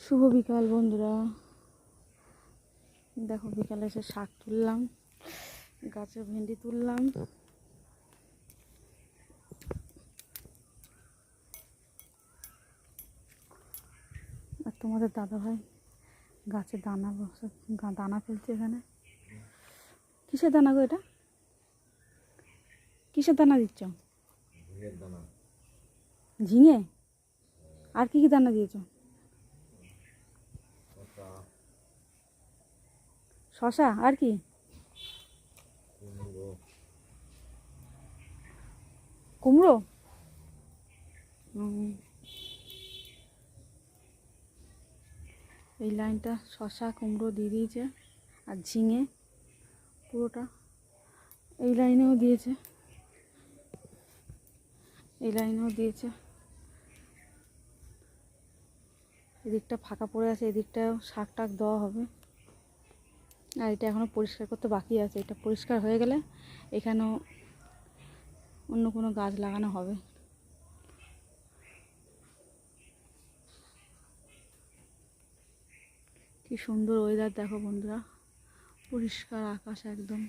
শুভ বিকাল বন্ধুরা। দেখো বিকালে এসে শাক তুললাম, গাছের ভেন্ডি তুললাম। আর তোমাদের দাদা ভাই গাছে দানা ফেলছে। এখানে কিসের দানা গো? এটা কিসের দানা দিচ্ছ? ঝিঙে? আর কি কি দানা দিয়েছ? শশা? আর কি? কুমড়ো? এই লাইনটা শশা কুমড়ো দিয়ে দিয়েছে, আর ঝিঙে পুরোটা এই লাইনেও দিয়েছে, এই লাইনেও দিয়েছে। এদিকটা ফাঁকা পড়ে আছে, এদিকটাও শাক টাক দেওয়া হবে। আর এটা এখনও পরিষ্কার করতে বাকি আছে। এটা পরিষ্কার হয়ে গেলে এখানেও অন্য কোনো গাছ লাগানো হবে। কি সুন্দর ওয়েদার দেখো বন্ধুরা, পরিষ্কার আকাশ একদম।